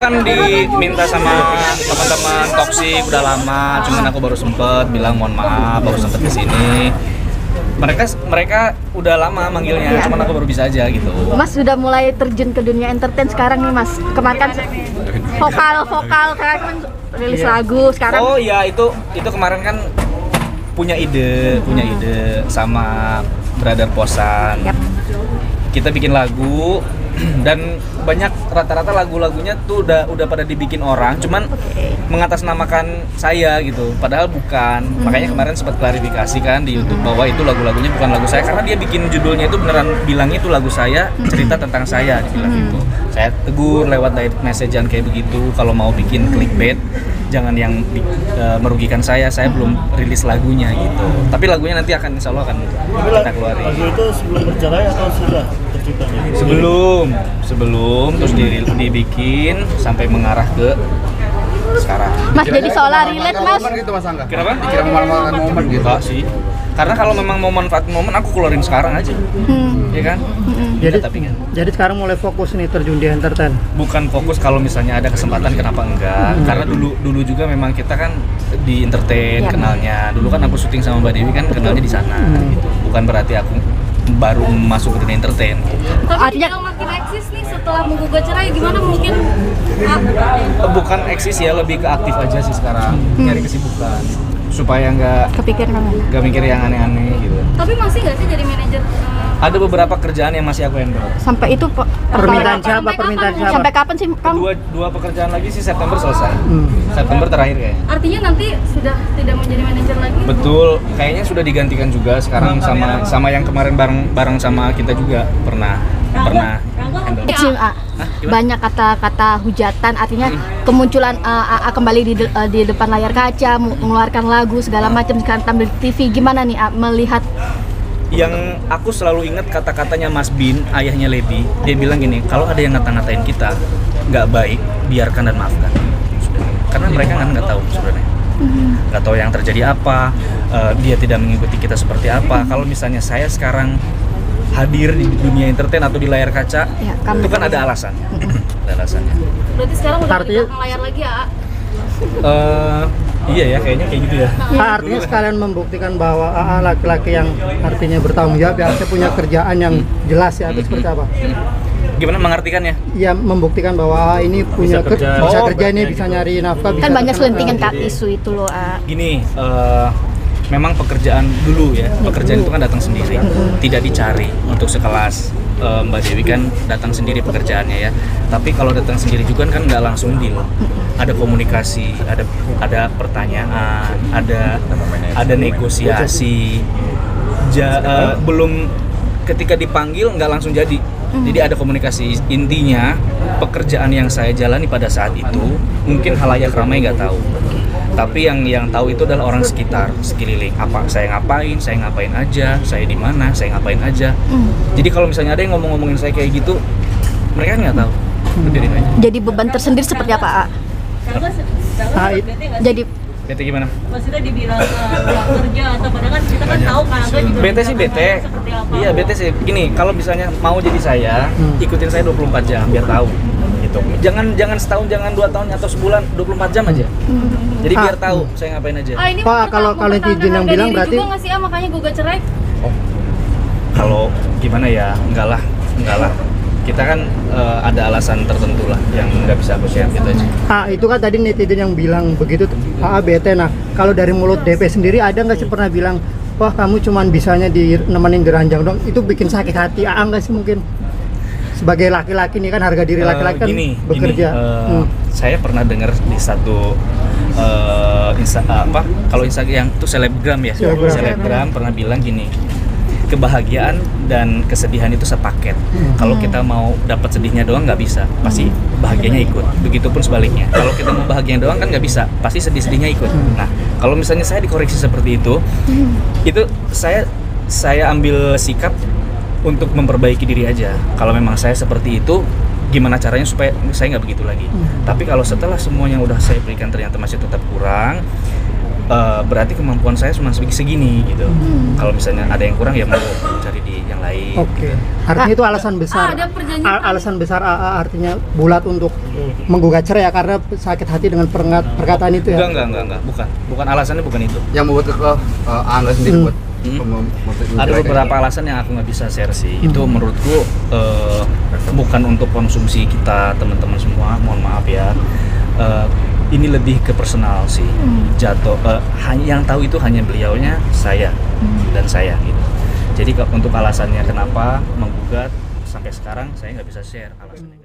Kan diminta sama teman-teman toksik udah lama, cuman aku baru sempet bilang mohon maaf, baru sempet kesini. Mereka udah lama manggilnya, cuman aku baru bisa aja gitu. Mas sudah mulai terjun ke dunia entertain sekarang nih Mas. Kemarin kan vokal sekarang kan rilis lagu sekarang. Oh iya, itu kemarin kan punya ide sama Brother Posan. Yap. Kita bikin lagu dan banyak rata-rata lagu-lagunya tuh udah pada dibikin orang, cuman mengatasnamakan saya gitu, padahal bukan. Makanya kemarin sempat klarifikasi kan di YouTube bahwa itu lagu-lagunya bukan lagu saya, karena dia bikin judulnya itu beneran bilang itu lagu saya, cerita tentang saya, dibilang gitu. Saya tegur lewat direct message-an kayak begitu, kalau mau bikin clickbait jangan yang merugikan saya belum rilis lagunya gitu. Tapi lagunya nanti akan insya Allah akan kita keluarin. Lagu itu sebelum bercerai atau sudah terciptanya? Sebelum terus dibikin sampai mengarah ke sekarang. Mas jadi seolah relate Mas. Gitu Mas Angga. Kenapa? Dikira memanfaatkan momen gitu. Enggak sih. Karena kalau memang mau manfaat momen aku keluarin sekarang aja. Ya kan? Jadi sekarang mulai fokus nih terjun di entertain. Bukan fokus kalau misalnya ada kesempatan kenapa enggak. Karena dulu juga memang kita kan di entertain kenalnya. Dulu kan aku syuting sama Mbak Dewi kan kenalnya di sana gitu. Bukan berarti aku baru masuk ke dunia entertain. Tapi yang makin eksis nih setelah menggugat cerai gimana mungkin? Bukan eksis ya, lebih ke aktif aja sih sekarang. Nyari kesibukan supaya nggak mikir yang aneh-aneh gitu. Tapi masih nggak sih jadi manajer? Ada beberapa kerjaan yang masih aku handle. Sampai itu Permintaan siapa? Sampai kapan sih Kang? Dua pekerjaan lagi sih September selesai. September terakhir kayaknya. Artinya nanti sudah tidak menjadi manajer lagi? Betul, kayaknya sudah digantikan juga sekarang sama yang kemarin bareng sama kita juga pernah handle. Banyak kata-kata hujatan, artinya kemunculan kembali di depan layar kaca, mengeluarkan lagu segala macam, sekarang tampil di TV. Gimana nih melihat? Yang aku selalu ingat kata-katanya Mas Bin, ayahnya Lady. Dia bilang gini, kalau ada yang ngata-ngatain kita nggak baik, biarkan dan maafkan. Karena mereka nggak tahu sebenarnya, nggak tahu yang terjadi apa, dia tidak mengikuti kita seperti apa. Kalau misalnya saya sekarang hadir di dunia entertain atau di layar kaca, itu kan ada alasan. Ada alasannya. Berarti sekarang udah di belakang layar lagi ya? Iya ya, kayaknya kayak gitu ya. Artinya sekalian membuktikan bahwa AA laki-laki yang artinya bertanggung jawab, yang punya kerjaan yang jelas ya, atau seperti apa? Gimana mengartikannya? Ya membuktikan bahwa AA ini punya bisa kerja ini, bisa nyari nafkah. Kan banyak selentingan isu itu loh. Gini, memang pekerjaan dulu ya, pekerjaan itu kan datang sendiri, tidak dicari. Untuk sekelas Mbak Dewi kan datang sendiri pekerjaannya ya. Tapi kalau datang sendiri juga kan nggak langsung deal. Ada komunikasi, ada pertanyaan, ada negosiasi. Belum ketika dipanggil nggak langsung jadi. Jadi ada komunikasi. Intinya pekerjaan yang saya jalani pada saat itu mungkin halayak ramai nggak tahu. Tapi yang tahu itu adalah orang sekitar, sekeliling. Apa saya ngapain aja, saya di mana, saya ngapain aja. Jadi kalau misalnya ada yang ngomongin saya kayak gitu, mereka nggak tahu. Biarin aja. Jadi beban tersendiri seperti apa? Jadi Bete gimana? Maksudnya dibilang pulang kerja atau padahal kan kita kan tahu kan Angga juga Bete sih bete. Iya bete sih. Gini, kalau misalnya mau jadi saya, ikutin saya 24 jam biar tahu. Gitu. Jangan setahun, jangan 2 tahun atau sebulan, 24 jam aja. Jadi biar tahu saya ngapain aja. Ini Pak, kalau izin yang bilang berarti juga nggak sih makanya gugat cerai? Kalau gimana ya, enggak lah. Kita kan ada alasan tertentu lah yang nggak bisa aku share gitu aja. itu kan tadi netizen yang bilang begitu, bete. Nah, kalau dari mulut DP sendiri ada nggak sih pernah bilang, wah kamu cuman bisanya nemenin geranjang dong, itu bikin sakit hati nggak sih mungkin? Sebagai laki-laki nih kan harga diri laki-laki kan bekerja. Saya pernah dengar di satu kalau Instagram itu selebgram ya, selebgram pernah bilang gini, kebahagiaan dan kesedihan itu sepaket. Kalau kita mau dapat sedihnya doang nggak bisa, pasti bahagianya ikut. Begitupun sebaliknya. Kalau kita mau bahagianya doang kan nggak bisa, pasti sedih-sedihnya ikut. Nah, kalau misalnya saya dikoreksi seperti itu saya ambil sikap untuk memperbaiki diri aja. Kalau memang saya seperti itu, gimana caranya supaya saya nggak begitu lagi. Tapi kalau setelah semua yang udah saya berikan ternyata masih tetap kurang, berarti kemampuan saya cuma segini gitu. Kalau misalnya ada yang kurang ya mau cari di yang lain. Oke. Artinya itu alasan besar. ada perjanjian Alasan besar AA artinya bulat untuk menggugat cerai ya karena sakit hati dengan perkataan itu ya. Enggak, bukan alasannya bukan itu. Yang membuat kekeh Angga sendiri buat Ada beberapa alasan yang aku nggak bisa share sih. Itu menurutku bukan untuk konsumsi kita teman-teman semua. Mohon maaf ya. Ini lebih ke personal sih. Jatuh. Yang tahu itu hanya beliaunya, saya dan saya gitu. Jadi untuk alasannya kenapa menggugat sampai sekarang saya nggak bisa share alasannya.